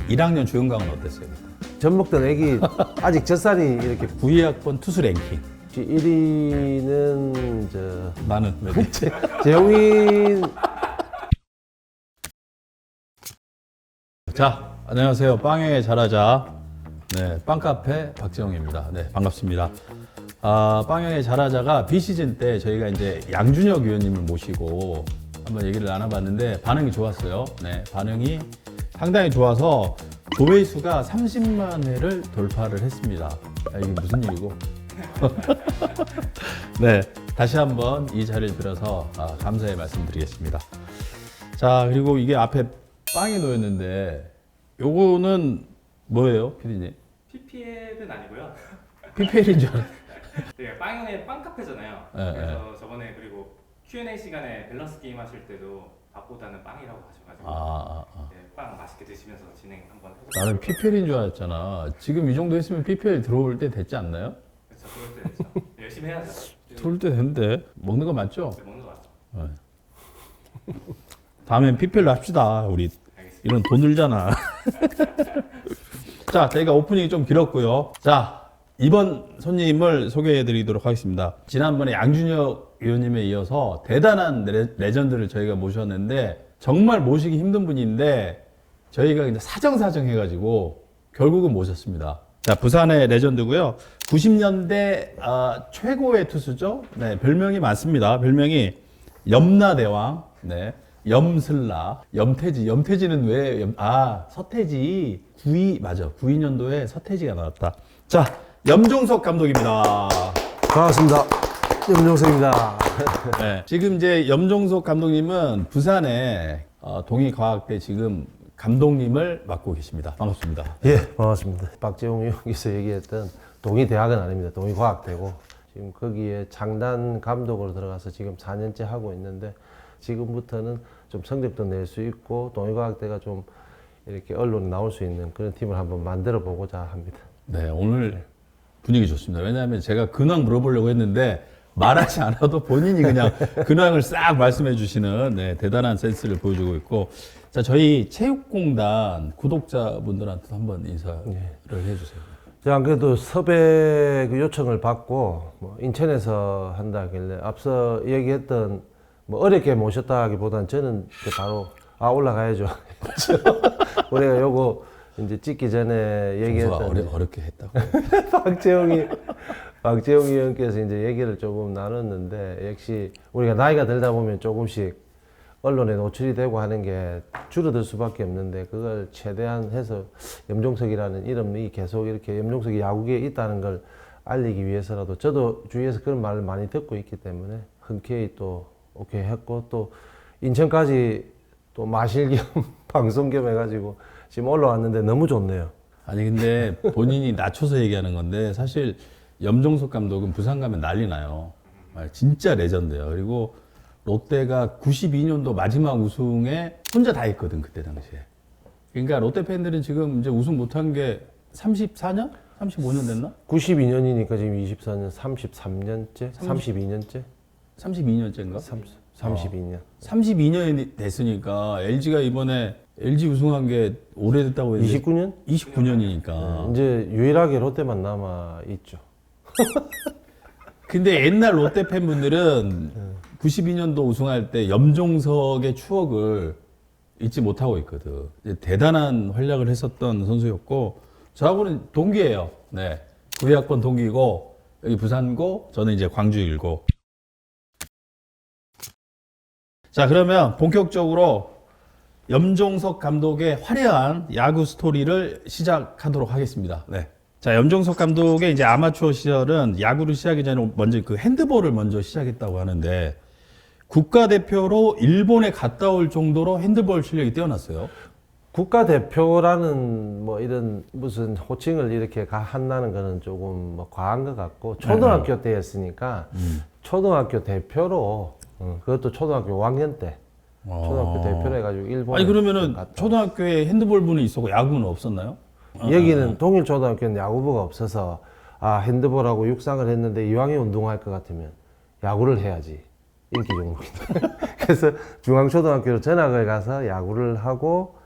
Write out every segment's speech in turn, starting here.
1학년 주영강은 어땠어요? 젖 먹던 애기 아직 젖살이 이렇게 9위학번 투수 랭킹 1위는 저 나는 몇 위? 재용인. 자, 안녕하세요. 빵에 잘하자. 네, 빵카페 박재홍입니다. 네, 반갑습니다. 빵에 잘하자가 비시즌 때 저희가 이제 양준혁 위원님을 모시고 한번 얘기를 나눠봤는데 반응이 좋았어요. 네, 반응이 상당히 좋아서 조회수가 30만 회를 돌파를 했습니다. 이게 무슨 일이고? 네, 다시 한번 이 자리를 빌어서 감사의 말씀드리겠습니다. 자, 그리고 이게 앞에 빵이 놓였는데 요거는 뭐예요, 피디님? PPL은 아니고요. PPL인 줄 알아요. 네, 빵의 빵카페잖아요. 네, 그래서 저번에 그리고 Q&A 시간에 밸런스 게임 하실 때도 밥보다는 빵이라고 하셔가지고 네, 빵 맛있게 드시면서 진행 한번 해보세요. 나는 PPL인 줄 알았잖아. 지금 이 정도 했으면 PPL 들어올 때 됐지 않나요? 그렇죠, 그럴 때 됐죠. 열심히 해야죠. 들어올 때 됐는데 먹는 거 맞죠? 네, 먹는 거 맞죠? 다음엔 PPL로 합시다. 우리 알겠습니다. 이런 돈 들잖아. 자, 저희가 오프닝이 좀 길었고요. 자, 이번 손님을 소개해드리도록 하겠습니다. 지난번에 양준혁 의원님에 이어서 대단한 레전드를 저희가 모셨는데 정말 모시기 힘든 분인데 저희가 이제 사정사정 해가지고 결국은 모셨습니다. 자, 부산의 레전드고요. 90년대 최고의 투수죠. 네, 별명이 많습니다. 별명이 염라대왕, 네, 염슬라, 염태지. 염태지는 왜? 서태지. 92년도에 서태지가 나왔다. 자, 염종석 감독입니다. 반갑습니다. 염종석입니다. 네, 지금 이제 염종석 감독님은 부산의 동의과학대 지금 감독님을 맡고 계십니다. 반갑습니다. 예, 반갑습니다. 박재홍 의원께서 얘기했던 동의대학은 아닙니다. 동의과학대고 지금 거기에 창단 감독으로 들어가서 지금 4년째 하고 있는데 지금부터는 좀 성적도 낼 수 있고 동의과학대가 좀 이렇게 언론에 나올 수 있는 그런 팀을 한번 만들어 보고자 합니다. 네, 오늘 분위기 좋습니다. 왜냐하면 제가 근황 물어보려고 했는데 말하지 않아도 본인이 그냥 근황을 싹 말씀해 주시는 네, 대단한 센스를 보여주고 있고, 자, 저희 체육공단 구독자분들한테 한번 인사를 해주세요. 제가 안 그래도 섭외 그 요청을 받고 뭐 인천에서 한다길래 앞서 얘기했던 뭐 어렵게 모셨다기보다는 저는 바로 올라가야죠. 우리가 요거 이제 찍기 전에 얘기했던 어렵게 했다고. 박재홍 의원께서 이제 얘기를 조금 나눴는데 역시 우리가 나이가 들다 보면 조금씩 언론에 노출이 되고 하는 게 줄어들 수밖에 없는데 그걸 최대한 해서 염종석이라는 이름이 계속 이렇게 염종석이 야구계에 있다는 걸 알리기 위해서라도 저도 주위에서 그런 말을 많이 듣고 있기 때문에 흔쾌히 또 오케이 했고 또 인천까지 또 마실 겸 방송 겸 해가지고 지금 올라왔는데 너무 좋네요. 아니 근데 본인이 낮춰서 얘기하는 건데 사실 염종석 감독은 부산 가면 난리 나요. 진짜 레전드예요. 그리고 롯데가 92년도 마지막 우승에 혼자 다 했거든 그때 당시에. 그러니까 롯데 팬들은 지금 이제 우승 못한 게 34년? 35년 됐나? 92년이니까 지금 24년, 33년째? 32년째? 32년째인가? 32년. 32년이 됐으니까 LG가 이번에 LG 우승한 게 오래됐다고 했는데 29년? 29년이니까. 이제 유일하게 롯데만 남아 있죠. 근데 옛날 롯데 팬분들은 92년도 우승할 때 염종석의 추억을 잊지 못하고 있거든. 대단한 활약을 했었던 선수였고 저하고는 동기예요. 네, 9위학번 동기고 여기 부산고 저는 이제 광주일고. 자, 그러면 본격적으로 염종석 감독의 화려한 야구 스토리를 시작하도록 하겠습니다. 네. 자, 염종석 감독의 이제 아마추어 시절은 야구를 시작하기 전에 먼저 그 핸드볼을 먼저 시작했다고 하는데 국가대표로 일본에 갔다 올 정도로 핸드볼 실력이 뛰어났어요. 국가대표라는 뭐 이런 무슨 호칭을 이렇게 한다는 거는 조금 뭐 과한 것 같고 초등학교 때였으니까 초등학교 대표로 그것도 초등학교 5학년 때 초등학교 대표로 해가지고 일본에 아니 그러면은 갔다. 초등학교에 핸드볼 부는 있었고 야구는 없었나요? 여기는 동일초등학교는 야구부가 없어서 핸드볼하고 육상을 했는데 이왕에 운동할 것 같으면 야구를 해야지 인기 종목인데 그래서 중앙초등학교로 전학을 가서 야구를 하고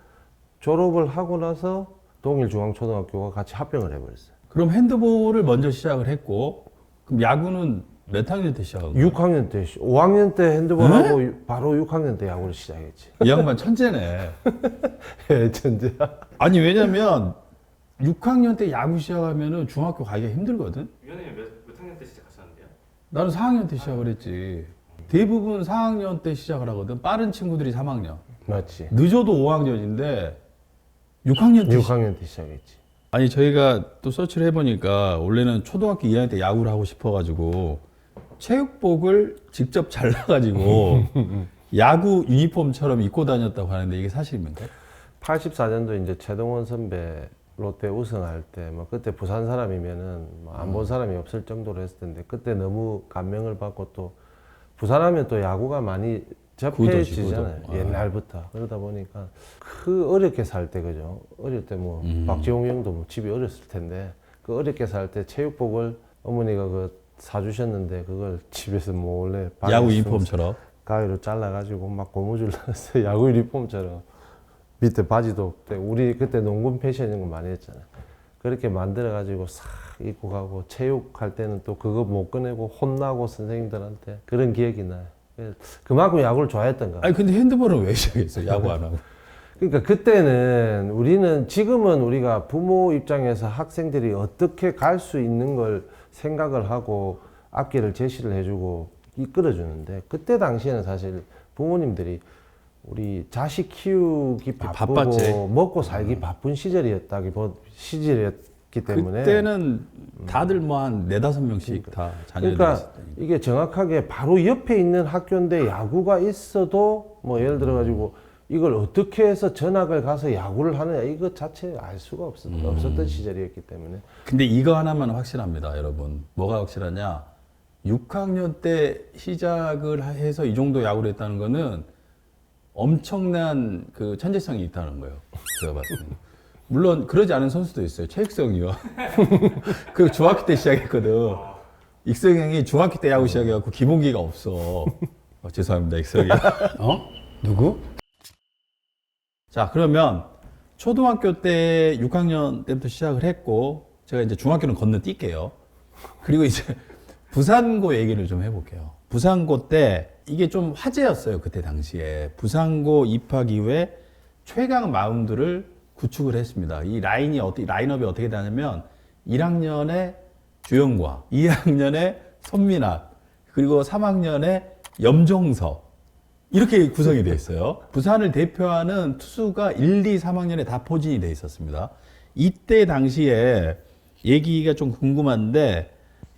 졸업을 하고 나서 동일중앙초등학교가 같이 합병을 해버렸어요. 그럼 핸드볼을 먼저 시작을 했고, 그럼 야구는 몇 학년 때 시작한 거예요? 6학년 때, 5학년 때 핸드볼하고 바로 6학년 때 야구를 시작했지. 이 양반 천재네. 예, 천재야. 아니, 왜냐면 6학년 때 야구 시작하면은 중학교 가기가 힘들거든? 위원님이 몇 학년 때 시작하셨는데요? 나는 4학년 때 시작을 했지. 대부분 4학년 때 시작을 하거든. 빠른 친구들이 3학년. 맞지. 늦어도 5학년인데 6학년 때 6학년 때 시작했지. 아니 저희가 또 서치를 해보니까 원래는 초등학교 2학년 때 야구를 하고 싶어가지고 체육복을 직접 잘라가지고 야구 유니폼처럼 입고 다녔다고 하는데 이게 사실입니까? 84년도 이제 최동원 선배 롯데 우승할 때, 뭐 그때 부산 사람이면은 뭐 안 본 사람이 없을 정도로 했을 텐데 그때 너무 감명을 받고 또 부산하면 또 야구가 많이 접해지잖아요. 구도. 옛날부터. 그러다 보니까 그 어렵게 살 때 그죠. 어릴 때 뭐 박지홍 형도 뭐 집이 어렸을 텐데 그 어렵게 살 때 체육복을 어머니가 그 사주셨는데 그걸 집에서 몰래 야구 유니폼처럼. 가위로 잘라가지고 막 고무줄 넣었어요. 야구 유니폼처럼. 밑에 바지도 없대. 우리 그때 농구 패션 이런 거 많이 했잖아요. 그렇게 만들어가지고 싹 입고 가고 체육할 때는 또 그거 못 꺼내고 혼나고 선생님들한테 그런 기억이 나요. 그만큼 야구를 좋아했던 거. 아니 근데 핸드볼은 왜 시작했어? 야구 안 하고. 그러니까 그때는 우리는 지금은 우리가 부모 입장에서 학생들이 어떻게 갈 수 있는 걸 생각을 하고 앞길을 제시를 해주고 이끌어주는데 그때 당시에는 사실 부모님들이 우리 자식 키우기 바쁘고 바빴지. 먹고 살기 바쁜 시절이었기 때문에 그때는 다들 뭐 한 4-5명씩 다 자녀들이 그러니까 있었다니까. 이게 정확하게 바로 옆에 있는 학교인데 야구가 있어도 뭐 예를 들어 가지고 이걸 어떻게 해서 전학을 가서 야구를 하느냐 이거 자체 알 수가 없었던 시절이었기 때문에 근데 이거 하나만 확실합니다, 여러분. 뭐가 확실하냐? 6학년 때 시작을 해서 이 정도 야구를 했다는 거는 엄청난 그 천재성이 있다는 거예요. 제가 봤을 때. 물론 그러지 않은 선수도 있어요. 최익성이요. 그 중학교 때 시작했거든. 익성형이 중학교 때 야구 시작해갖고 기본기가 없어. 죄송합니다, 익성이. 누구? 자, 그러면 초등학교 때 6학년 때부터 시작을 했고, 제가 이제 중학교는 건너뛸게요. 그리고 이제 부산고 얘기를 좀 해볼게요. 부산고 때 이게 좀 화제였어요. 그때 당시에. 부산고 입학 이후에 최강 마운드를 구축을 했습니다. 이 라인업이 어떻게 되냐면 1학년에 주영과 2학년에 손민학 그리고 3학년에 염종석 이렇게 구성이 되어 있어요. 부산을 대표하는 투수가 1, 2, 3학년에 다 포진이 되어 있었습니다. 이때 당시에 얘기가 좀 궁금한데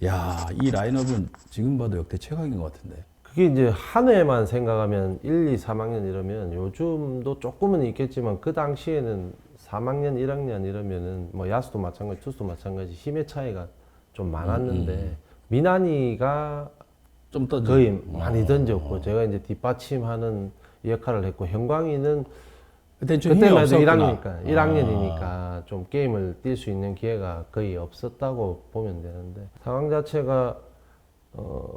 야, 이 라인업은 지금 봐도 역대 최강인 것 같은데. 그게 이제 한 해만 생각하면 1, 2, 3학년 이러면 요즘도 조금은 있겠지만 그 당시에는 3학년, 1학년 이러면은 뭐 야수도 마찬가지, 투수도 마찬가지 힘의 차이가 좀 많았는데 민환이가 좀 더 거의 많이 던졌고 제가 이제 뒷받침하는 역할을 했고 형광이는 그때 좀 힘이 그때만 해도 없었구나. 1학년이니까 좀 게임을 뛸 수 있는 기회가 거의 없었다고 보면 되는데 상황 자체가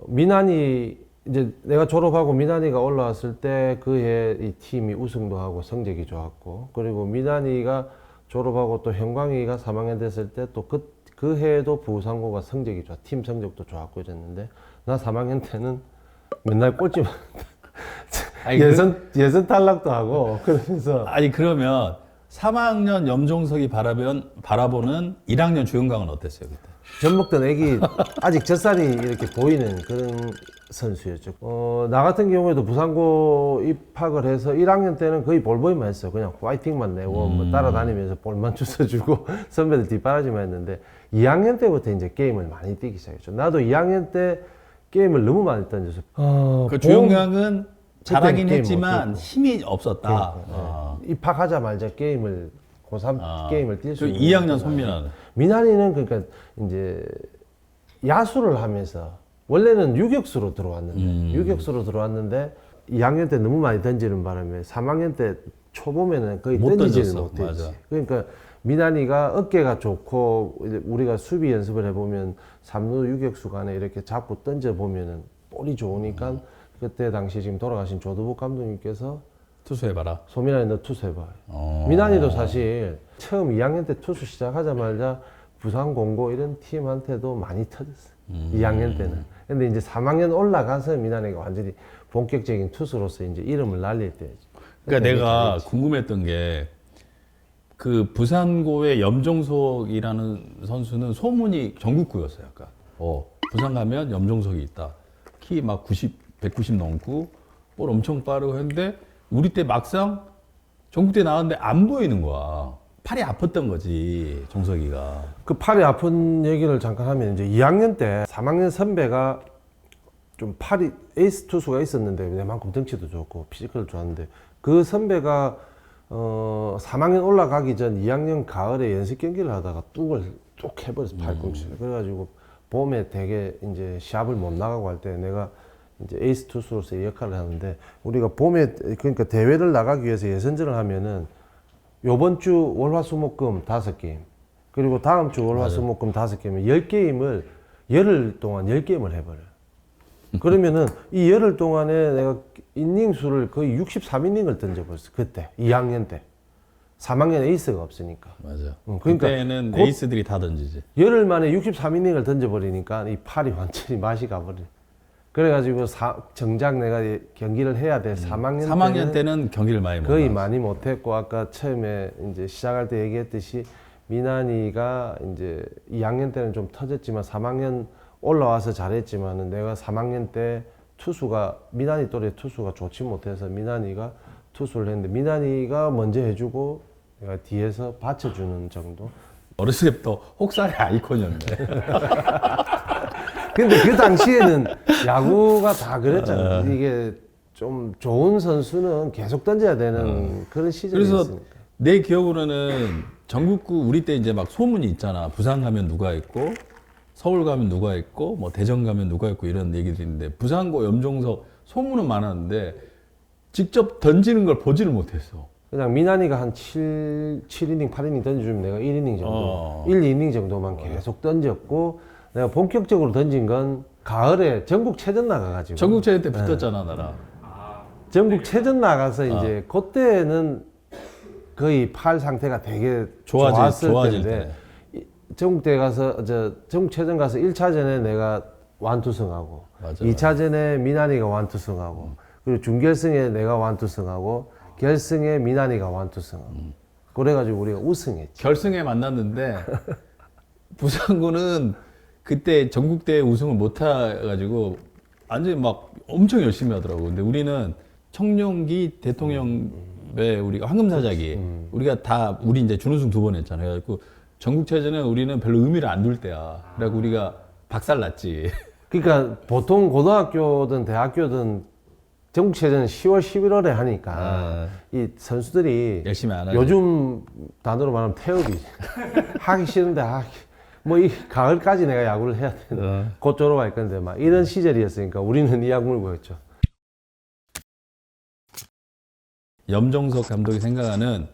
민환이 이제 내가 졸업하고 민환이가 올라왔을 때 그 해 이 팀이 우승도 하고 성적이 좋았고 그리고 민환이가 졸업하고 또 형광이가 3학년 됐을 때 또 그 해에도 부산고가 성적이 좋아 팀 성적도 좋았고 이랬는데 나 3학년 때는 맨날 꼴찌만 아니, 예선 탈락도 하고 그러면서 아니 그러면 3학년 염종석이 바라보는 1학년 주영강은 어땠어요 그때? 젖먹던 애기 아직 젖살이 이렇게 보이는 그런 선수였죠. 나 같은 경우에도 부산고 입학을 해서 1학년 때는 거의 볼보이만 했어요. 그냥 파이팅만 내고 뭐 따라다니면서 볼만 주워주고 선배들 뒷바라지만 했는데 2학년 때부터 이제 게임을 많이 뛰기 시작했죠. 나도 2학년 때 게임을 너무 많이 던져서 그 주영강은 잘하긴 게임 했지만 못했고. 힘이 없었다. 입학하자마자 게임을 고3 게임을 뛸 수 그 있는 2학년 손민아는 민환이는 그러니까 이제 야수를 하면서 원래는 유격수로 들어왔는데 유격수로 들어왔는데 2학년 때 너무 많이 던지는 바람에 3학년 때 초보면은 거의 못 던지지를 던졌어. 못했지. 맞아. 그러니까 민환이가 어깨가 좋고 이제 우리가 수비 연습을 해보면 3루 유격수 간에 이렇게 잡고 던져 보면은 볼이 좋으니까 그때 당시 지금 돌아가신 조두복 감독님께서 투수해봐라. 소민환이 너 투수해봐. 어. 민환이도 사실 처음 2학년 때 투수 시작하자마자 부산 공고 이런 팀한테도 많이 터졌어. 2학년 때는. 근데 이제 3학년 올라가서 민환이가 완전히 본격적인 투수로서 이제 이름을 날릴 때지. 그러니까 내가 궁금했던 게 그 부산고의 염종석이라는 선수는 소문이 전국구였어요. 약간. 부산 가면 염종석이 있다. 키 막 190 넘고 볼 엄청 빠르고 했는데 우리 때 막상 전국대 나왔는데 안 보이는 거야. 팔이 아팠던 거지, 종석이가. 그 팔이 아픈 얘기를 잠깐 하면 이제 2학년 때 3학년 선배가 좀 팔이 에이스 투수가 있었는데 내만큼 덩치도 좋고 피지컬도 좋았는데 그 선배가 3학년 올라가기 전 2학년 가을에 연습 경기를 하다가 뚝을 뚝 해버렸어 팔꿈치를. 그래가지고 봄에 되게 이제 시합을 못 나가고 할 때 내가 이제 에이스 투수로서의 역할을 하는데 우리가 봄에 그러니까 대회를 나가기 위해서 예선전을 하면은 요번 주 월화수목금 5게임 그리고 다음 주 월화수목금 5게임을 10게임을 열흘 동안 10게임을 해버려. 그러면은 이 열흘 동안에 내가 이닝 수를 거의 63이닝을 던져버렸어. 그때 2학년 때 3학년 에이스가 없으니까. 맞아. 그러니까 그때는 곧- 에이스들이 다 던지지. 열흘 만에 63이닝을 던져버리니까 이 팔이 완전히 맛이 가버려. 그래가지고 정작 내가 경기를 해야 돼. 3학년, 3학년 때는 경기를 많이 못 거의 나왔어. 많이 못했고 아까 처음에 이제 시작할 때 얘기했듯이 민환이가 이제 2학년 때는 좀 터졌지만 3학년 올라와서 잘했지만은 내가 3학년 때 투수가 민환이 또래 투수가 좋지 못해서 민환이가 투수를 했는데 민환이가 먼저 해주고 내가 뒤에서 받쳐주는 정도. 어렸을 때부터 혹사의 아이콘이었네. 근데 그 당시에는 야구가 다 그랬잖아. 이게 좀 좋은 선수는 계속 던져야 되는 그런 시절이 그래서 있으니까. 내 기억으로는 전국구 우리 때 이제 막 소문이 있잖아. 부산 가면 누가 있고 서울 가면 누가 있고 뭐 대전 가면 누가 있고 이런 얘기들이 있는데 부산고 염종석 소문은 많았는데 직접 던지는 걸 보지를 못했어. 그냥 민환이가 한 7이닝, 8이닝 던져주면 내가 1이닝 정도, 1, 2이닝 정도만 계속 던졌고 내가 본격적으로 던진 건 가을에 전국체전 나가가지고 전국체전 때 붙었잖아 나랑. 전국체전 나가서 이제 그때는 거의 팔 상태가 되게 좋았을 좋아질 텐데 전국대 가서 전국체전 가서 1차전에 내가 완투승하고 맞아. 2차전에 민환이가 완투승하고 그리고 준결승에 내가 완투승하고 결승에 민환이가 완투승하고 그래가지고 우리가 우승했지. 결승에 만났는데 부산고는 그때 전국대 우승을 못 해가지고 완전히 막 엄청 열심히 하더라고. 근데 우리는 청룡기 대통령배 우리가 황금사자기 우리가 다 우리 이제 준우승 2번 했잖아. 그래가지고 전국체전에 우리는 별로 의미를 안 둘 때야. 그래갖고 우리가 박살났지. 그러니까 보통 고등학교든 대학교든 전국체전 10월, 11월에 하니까 이 선수들이 열심히 안 하지. 요즘 단어로 말하면 태업이지. 하기 싫은데 뭐 이 가을까지 내가 야구를 해야 되는데 곧 졸업할 건데 막 이런 시절이었으니까 우리는 이 야구를 보였죠. 염종석 감독이 생각하는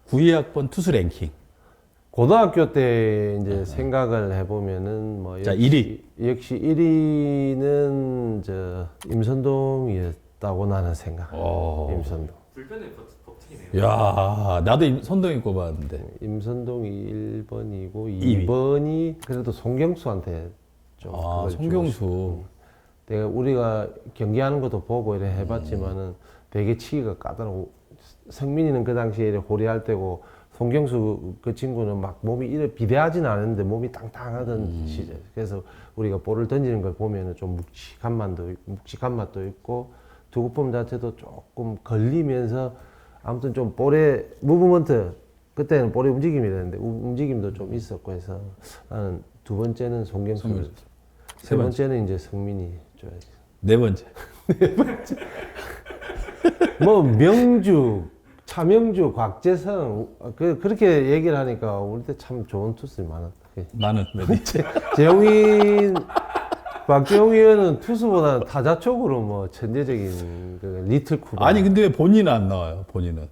9위학번 투수 랭킹. 고등학교 때 이제 생각을 해보면은 뭐 자, 1위. 역시 1위는 저 임선동이었다고 나는 생각. 임선동. 불변의 법칙이네요. 야, 나도 선동이 꼽았는데. 임선동이 1번이고 2위. 2번이 그래도 송경수한테 좀 그걸 송경수. 주고 내가 우리가 경기하는 것도 보고 이래 해봤지만은 되게 치기가 까다로워. 성민이는 그 당시에 이래 호리할 때고 송경수 그 친구는 막 몸이 이래 비대하지는 않은데 몸이 땅땅하던 시절. 그래서 우리가 볼을 던지는 걸 보면은 좀 묵직한 맛도 있고 투구폼 자체도 조금 걸리면서 아무튼 좀 볼의 무브먼트 그때는 볼의 움직임이 되는데 움직임도 좀 있었고 해서 나는 두 번째는 송경수, 세 번째는 이제 성민이 줘야지. 네 번째. 뭐 명주, 차명주, 곽재성 그렇게 얘기를 하니까 우리 때 참 좋은 투수들이 많았다. 나는 몇 위? 재용인, 박재용 의원은 투수보다 타자 쪽으로 뭐 천재적인 그 리틀 쿠바. 아니 근데 왜 본인은 안 나와요? 본인은.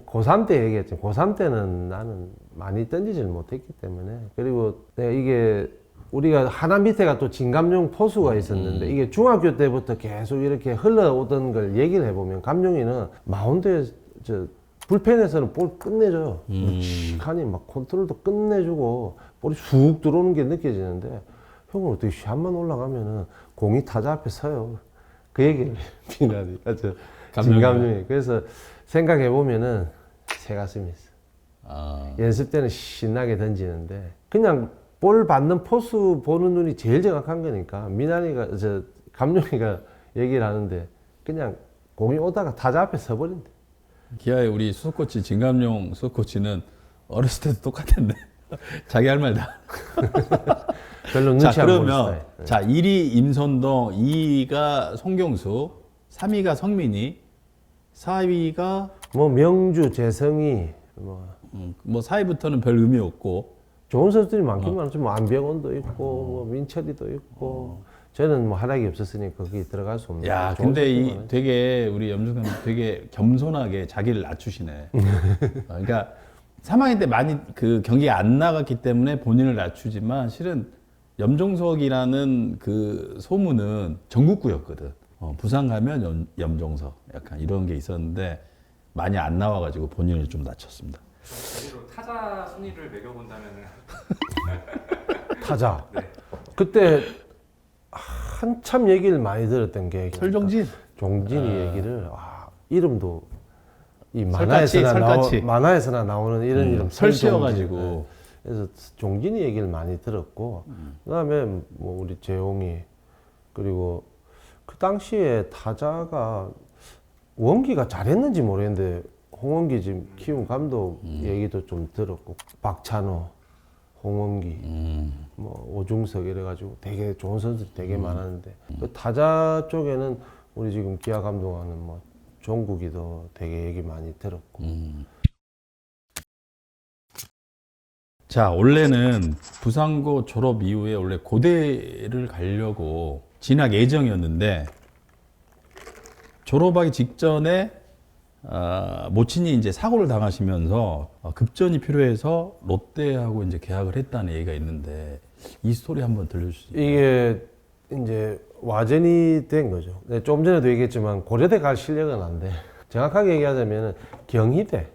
고3 때 얘기했지. 고3 때는 나는 많이 던지질 못했기 때문에. 그리고 내가 이게 우리가 하나 밑에가 또 진감용 포수가 있었는데 이게 중학교 때부터 계속 이렇게 흘러오던 걸 얘기를 해보면 감룡이는 마운드에 불펜에서는 볼 끝내줘요. 묵직하니 막 컨트롤도 끝내주고 볼이 쑥 들어오는 게 느껴지는데 형은 어떻게 샷만 올라가면은 공이 타자 앞에 서요. 그 얘기를 비나디 진감룡이. 그래서 생각해 보면은 새 가슴이 있어. 연습 때는 신나게 던지는데 그냥 볼 받는 포수 보는 눈이 제일 정확한 거니까 미나리가 감룡이가 얘기를 하는데 그냥 공이 오다가 타자 앞에 서버린대. 기아의 우리 수석코치 진감용 수석코치는 어렸을 때도 똑같았네. 자기 할 말 다. 별로 눈치 자, 안 보는 그러면 스타일. 자 1위 임선동, 2위가 송경수, 3위가 성민이, 4위가 뭐 명주, 재성이 뭐 4위부터는 별 의미 없고 좋은 선수들이 많긴 많죠. 뭐 안병원도 있고 뭐 민철이도 있고 저는 뭐 활약이 없었으니까 거기 들어갈 수 없는. 야, 좋은 근데 선수들이 이 많아요. 되게 우리 염중남 되게 겸손하게 자기를 낮추시네. 그러니까 3학년 때 많이 그 경기에 안 나갔기 때문에 본인을 낮추지만 실은 염종석이라는 그 소문은 전국구였거든. 부산 가면 염종석 약간 이런 게 있었는데 많이 안 나와가지고 본인을 좀 낮췄습니다. 그리고 타자 순위를 매겨본다면은 타자. 네. 그때 한참 얘기를 많이 들었던 게 설정진. 종진이 얘기를 이름도 이 설까치, 설까치. 만화에서나 나오는 이런 이름 설씨여가지고. 설종진. 그래서 종진이 얘기를 많이 들었고 그다음에 뭐 우리 재홍이 그리고 그 당시에 타자가 원기가 잘했는지 모르겠는데 홍원기 지금 키운 감독 얘기도 좀 들었고 박찬호, 홍원기, 뭐 오중석 이래가지고 되게 좋은 선수들이 되게 많았는데 그 타자 쪽에는 우리 지금 기아 감독하는 뭐 종국이도 되게 얘기 많이 들었고. 자, 원래는 부산고 졸업 이후에 원래 고대를 가려고 진학 예정이었는데 졸업하기 직전에 모친이 이제 사고를 당하시면서 급전이 필요해서 롯데하고 이제 계약을 했다는 얘기가 있는데 이 스토리 한번 들려주시죠. 이게 이제 와전이 된 거죠. 네, 좀 전에도 얘기했지만 고려대 갈 실력은 안 돼. 정확하게 얘기하자면 경희대.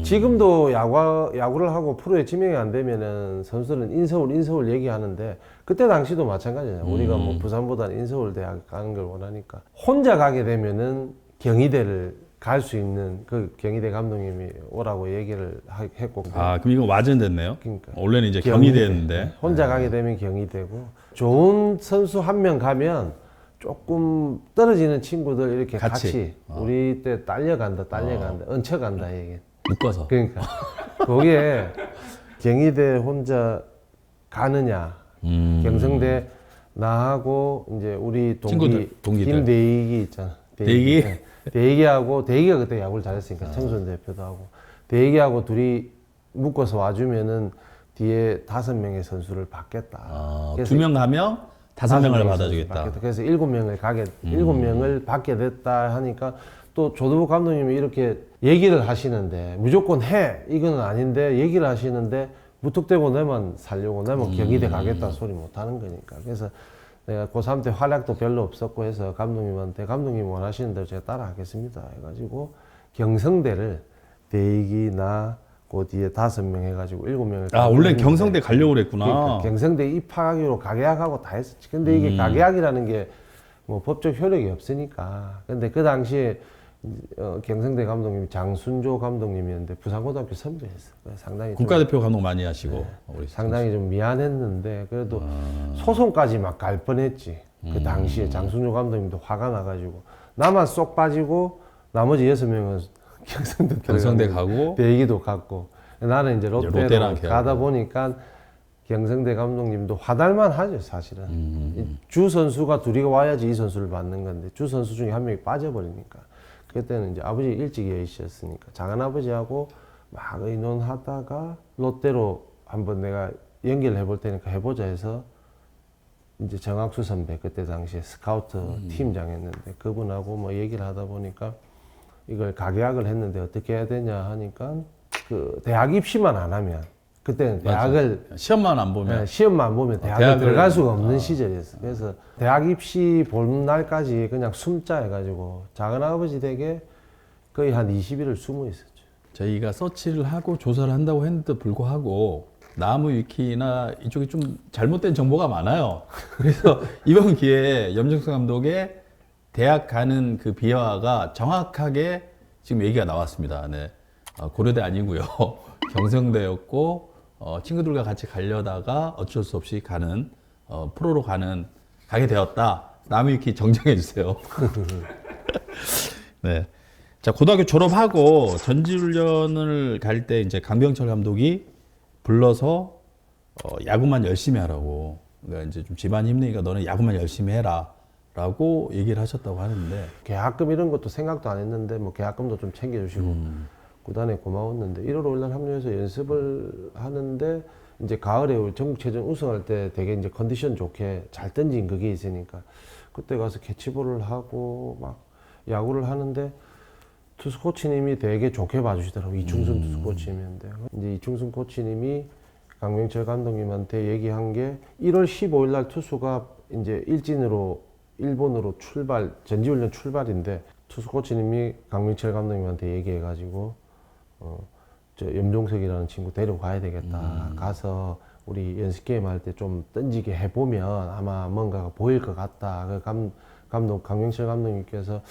지금도 야구를 하고 프로에 지명이 안 되면은 선수들은 인서울 얘기하는데 그때 당시도 마찬가지예요. 우리가 뭐 부산보다는 인서울 대학 가는 걸 원하니까 혼자 가게 되면은 경희대를 갈 수 있는 그 경희대 감독님이 오라고 얘기를 했고. 그럼 이거 와전 됐네요. 그러니까. 원래는 이제 경희대였는데. 네. 혼자 가게 되면 경희대고 좋은 선수 한 명 가면 조금 떨어지는 친구들 이렇게 같이 우리 때 딸려간다 얹혀간다 얘기. 묶어서. 그러니까 거기에 경희대 혼자 가느냐 경성대 나하고 이제 우리 동기 동기들. 김대익이 있잖아. 대익이? 네. 대익이하고 대익이가 그때 야구를 잘했으니까 청소년 대표도 하고 대익이하고 둘이 묶어서 와주면은 뒤에 5명의 선수를 받겠다. 2명 가면 5명을 받아주겠다. 받겠다. 그래서 7명을 받게 됐다 하니까 또 조도부 감독님이 이렇게 얘기를 하시는데 무조건 해 이건 아닌데 얘기를 하시는데 무턱대고 내만 살려고 내만 경희대 가겠다 소리 못 하는 거니까. 그래서 내가 고3 때 활약도 별로 없었고 해서 감독님한테 감독님 원하시는 대로 제가 따라 하겠습니다 해가지고 경성대를 대익이 그 뒤에 5명 해가지고 7명을. 원래 경성대 가려고 그랬구나. 그러니까 경성대 입학하기로 가계약하고 다 했었지. 근데 이게 가계약이라는 게 뭐 법적 효력이 없으니까. 근데 그 당시에 경성대 감독님이 장순조 감독님이었는데 부산고등학교 선배였어. 상당히 국가대표 감독 많이 하시고. 우리 상당히 좀 미안했는데 그래도 소송까지 막 갈 뻔했지. 그 당시에 장순조 감독님도 화가 나가지고 나만 쏙 빠지고 나머지 6명은 경성대 가고 대기도 갔고 나는 이제 롯데랑 롯데로 가다 보니까 경성대 감독님도 화날만 하죠 사실은. 주 선수가 둘이 와야지 이 선수를 받는 건데 주 선수 중에 한 명이 빠져버리니까 그때는 이제 아버지 일찍 여의시였으니까 작은 아버지하고 막 의논하다가 롯데로 한번 내가 연결을 해볼 테니까 해보자 해서 이제 정학수 선배 그때 당시에 스카우트 팀장했는데 그분하고 뭐 얘기를 하다 보니까 이걸 가계약을 했는데 어떻게 해야 되냐 하니까 그 대학 입시만 안 하면 그때는 맞아. 대학을 시험만 안 보면 네, 시험만 보면 대학을 대학을- 들어갈 수가 없는 시절이었어요. 그래서 대학 입시 본 날까지 그냥 숨자 해가지고 작은아버지 댁에 거의 한 20일을 숨어 있었죠. 저희가 서치를 하고 조사를 한다고 했는데도 불구하고 나무 위키나 이쪽에 좀 잘못된 정보가 많아요. 그래서 이번 기회에 염정수 감독의 대학 가는 그 비화가 정확하게 지금 얘기가 나왔습니다. 네. 고려대 아니고요. 경성대였고 친구들과 같이 가려다가 어쩔 수 없이 가는 프로로 가게 되었다. 나무 위키 정정해 주세요. 네. 자, 고등학교 졸업하고 전지훈련을 갈 때 이제 강병철 감독이 불러서 야구만 열심히 하라고. 그러니까 이제 좀 집안이 힘드니까 너는 야구만 열심히 해라라고 얘기를 하셨다고 하는데. 계약금 이런 것도 생각도 안 했는데 뭐 계약금도 좀 챙겨주시고 구단에 고마웠는데 1월 5일 날 합류해서 연습을 하는데 이제 가을에 우리 전국체전 우승할 때 되게 이제 컨디션 좋게 잘 던진 그게 있으니까 그때 가서 캐치볼을 하고 막 야구를 하는데 투수 코치님이 되게 좋게 봐주시더라고요. 이충순 투수 코치님인데 이제 이충순 코치님이 강명철 감독님한테 얘기한 게 1월 15일 날 투수가 이제 일본으로 전지훈련 출발인데 투수 코치님이 강명철 감독님한테 얘기해가지고 저 염종석이라는 친구 데려가야 되겠다. 가서 우리 연습 게임 할 때 좀 던지게 해보면 아마 뭔가가 보일 것 같다. 그 강명철 감독님께서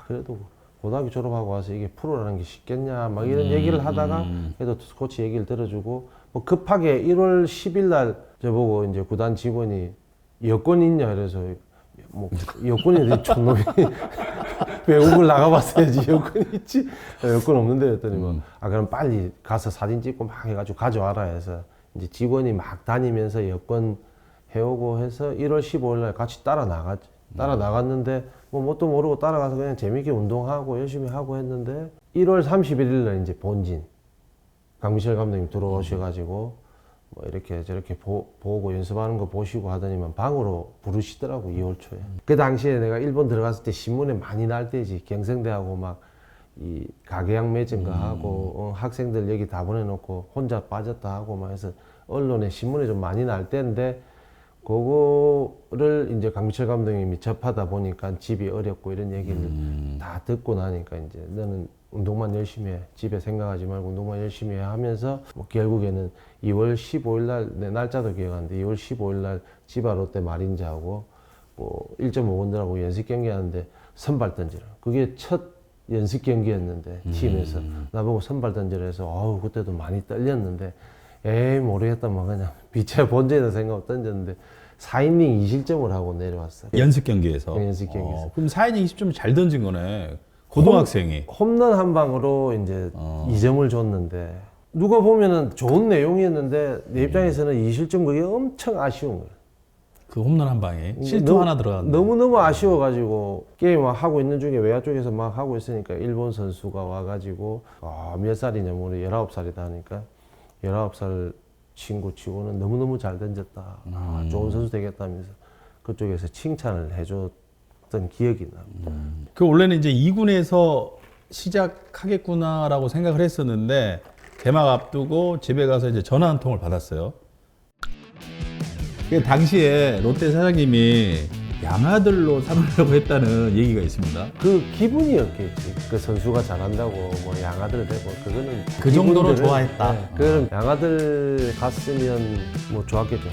그래도 고등학교 졸업하고 와서 이게 프로라는 게 쉽겠냐 막 이런 얘기를 하다가 그래도 투수 코치 얘기를 들어주고 뭐 급하게 1월 10일 날 저보고 이제 구단 직원이 여권 있냐 그래서 뭐 여권이 어디 촌놈이 외국을 나가봤어야지 여권이 있지 여권 없는데 했더니 뭐 그럼 빨리 가서 사진 찍고 막 해가지고 가져와라 해서 이제 직원이 막 다니면서 여권 해오고 해서 1월 15일 날 같이 따라 나갔는데 뭐 뭣도 모르고 따라가서 그냥 재밌게 운동하고 열심히 하고 했는데 1월 31일 날 이제 본진 강미철 감독님 들어오셔가지고 뭐 이렇게 저렇게 보고 연습하는 거 보시고 하더니만 방으로 부르시더라고 2월 초에. 그 당시에 내가 일본 들어갔을 때 신문에 많이 날 때지 경성대하고 막 이 가계약 맺은 거 하고 학생들 여기 다 보내놓고 혼자 빠졌다 하고 막 해서 언론에 신문에 좀 많이 날 때인데 그거를 이제 강미철 감독님이 접하다 보니까 집이 어렵고 이런 얘기를 다 듣고 나니까 이제 너는 운동만 열심히 해. 집에 생각하지 말고 운동만 열심히 해 하면서 뭐 결국에는 2월 15일 날 내 날짜도 기억하는데 2월 15일 날 지바 롯데 마린즈하고 뭐 1.5군들하고 연습 경기 하는데 선발 던지라. 그게 첫 연습 경기였는데 팀에서 나보고 선발 던지라 해서 그때도 많이 떨렸는데 에이 모르겠다 뭐 그냥 빛의 본전이다 생각하고 던졌는데 4이닝 2실점을 하고 내려왔어요. 연습 경기에서. 연습 경기에서. 그럼 4이닝 20점 잘 던진 거네. 고등학생이. 홈런 한 방으로 이제 2점을 줬는데 누가 보면은 좋은 내용이었는데 내 입장에서는 2실점 그게 엄청 아쉬운 거예요. 그 홈런 한 방에 실투 하나 들어갔는데. 너무너무 아쉬워가지고 게임 하고 있는 중에 외야 쪽에서 막 하고 있으니까 일본 선수가 와가지고 몇 살이냐 뭐 19살이다 하니까 19살 친구 치고는 너무너무 잘 던졌다. 좋은 선수 되겠다면서 그쪽에서 칭찬을 해줬던 기억이 납니다. 그 원래는 이제 2군에서 시작하겠구나라고 생각을 했었는데 개막 앞두고 집에 가서 이제 전화 한 통을 받았어요. 그 당시에 롯데 사장님이 양아들로 삼으려고 했다는 얘기가 있습니다. 그 기분이었겠지. 그 선수가 잘한다고 뭐 양아들 되고 그거는 그 정도로 기분들은- 좋아했다. 네, 그럼 양아들 갔으면 뭐 좋았겠죠.